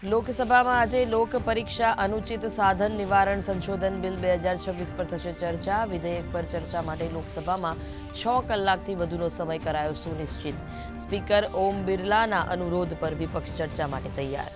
લોકસભામાં આજે લોક પરીક્ષા અનુચિત સાધન નિવારણ સંશોધન બિલ 2026 પર થશે ચર્ચા. વિધેયક પર ચર્ચા માટે લોકસભામાં 6 કલાકથી વધુનો સમય કરાયો સુનિશ્ચિત. સ્પીકર ઓમ બિરલાના અનુરોધ પર વિપક્ષ ચર્ચા માટે તૈયાર.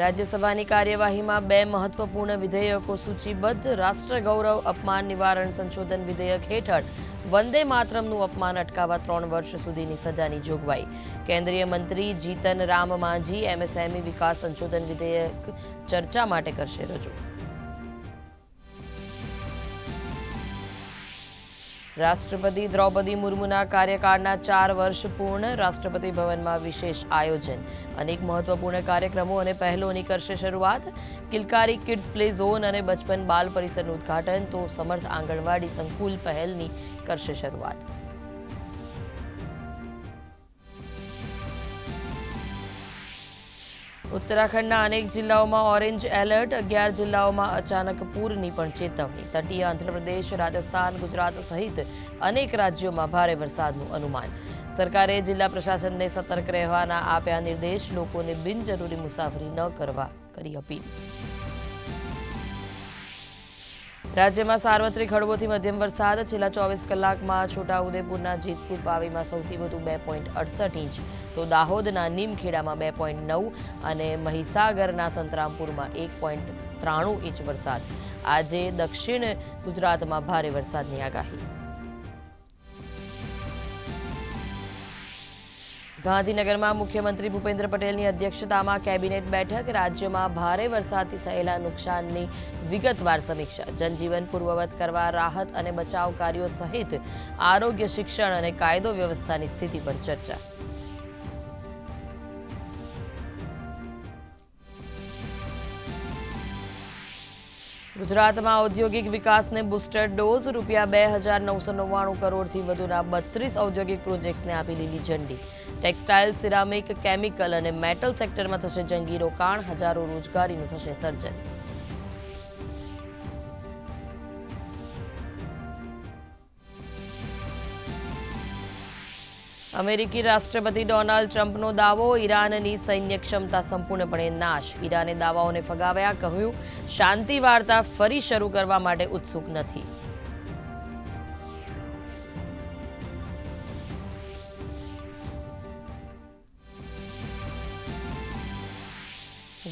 રાજ્યસભાની કાર્યવાહીમાં 2 મહત્વપૂર્ણ વિધેયકો સૂચિબદ્ધ. રાષ્ટ્ર ગૌરવ અપમાન નિવારણ સંશોધન વિધેયક હેઠળ વંદે માતરમનું અપમાન અટકાવવા 3 વર્ષ સુધીની સજાની જોગવાઈ. કેન્દ્રીય મંત્રી જીતન રામ માંઝી એમએસએમઈ વિકાસ સંશોધન વિધેયક ચર્ચા માટે કરશે રજૂ. રાષ્ટ્રપતિ દ્રૌપદી મુર્મુના કાર્યકાળના 4 વર્ષ પૂર્ણ. રાષ્ટ્રપતિ ભવનમાં વિશેષ આયોજન. અનેક મહત્વપૂર્ણ કાર્યક્રમો અને પહેલોની કરશે શરૂઆત. કિલકારી કિડ્સ પ્લે ઝોન અને બચપન બાલ પરિસરનું ઉદ્ઘાટન તો સમર્થ આંગણવાડી સંકુલ પહેલની કરશે શરૂઆત. ઉત્તરાખંડના અનેક જિલ્લાઓમાં ઓરેન્જ એલર્ટ. 11 જિલ્લાઓમાં અચાનક પૂરની પણ ચેતવણી. તટીય આંધ્રપ્રદેશ, રાજસ્થાન, ગુજરાત સહિત અનેક રાજ્યોમાં ભારે વરસાદનું અનુમાન. સરકારે જિલ્લા પ્રશાસનને સતર્ક રહેવાના આપ્યા નિર્દેશ. લોકોને બિનજરૂરી મુસાફરી ન કરવા કરી અપીલ. રાજ્યમાં સાર્વત્રિક હળવોથી મધ્યમ વરસાદ. છેલ્લા 24 કલાકમાં છોટાઉદેપુરના જેતપુર પાવીમાં સૌથી વધુ 2.68 ઇંચ, તો દાહોદના નીમખેડામાં 2.9 અને મહીસાગરના સંતરામપુરમાં 1.93 ઇંચ વરસાદ. આજે દક્ષિણ ગુજરાતમાં ભારે વરસાદની આગાહી. ગાંધીનગરમાં મુખ્યમંત્રી ભૂપેન્દ્ર પટેલની અધ્યક્ષતામાં કેબિનેટ બેઠક. રાજ્યમાં ભારે વરસાદથી થયેલા નુકસાનની વિગતવાર સમીક્ષા. જનજીવન પૂર્વવત કરવા રાહત અને બચાવ કાર્યો સહિત આરોગ્ય, શિક્ષણ અને કાયદો વ્યવસ્થાની સ્થિતિ પર ચર્ચા. ગુજરાતમાં ઔદ્યોગિક વિકાસને બુસ્ટર ડોઝ. ₹2,999 કરોડથી વધુના 32 ઔદ્યોગિક પ્રોજેક્ટ્સને આપી લીધી ઝંડી. ટેક્સટાઇલ, સિરામિક, કેમિકલ અને મેટલ સેક્ટરમાં થશે જંગી રોકાણ. હજારો રોજગારીનું થશે સર્જન. અમેરિકી રાષ્ટ્રપતિ ડોનાલ્ડ ટ્રમ્પનો દાવો. ઈરાનની સૈન્ય ક્ષમતા સંપૂર્ણપણે નાશ. ઈરાને દાવાઓને ફગાવ્યા. કહ્યું, શાંતિ વાર્તા ફરી શરૂ કરવા માટે ઉત્સુક નથી.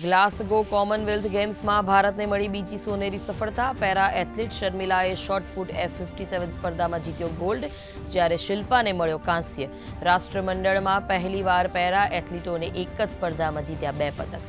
ગ્લાસગો કોમનવેલ્થ ગેમ્સમાં ભારતને મળી બીજી સોનેરી સફળતા. પેરા એથ્લીટ શર્મિલાએ શોર્ટપુટ F57 સ્પર્ધામાં જીત્યો ગોલ્ડ, જ્યારે શિલ્પાને મળ્યો કાંસ્ય. રાષ્ટ્રમંડળમાં પહેલીવાર પેરા એથ્લીટોને એક જ સ્પર્ધામાં જીત્યા 2 પદક.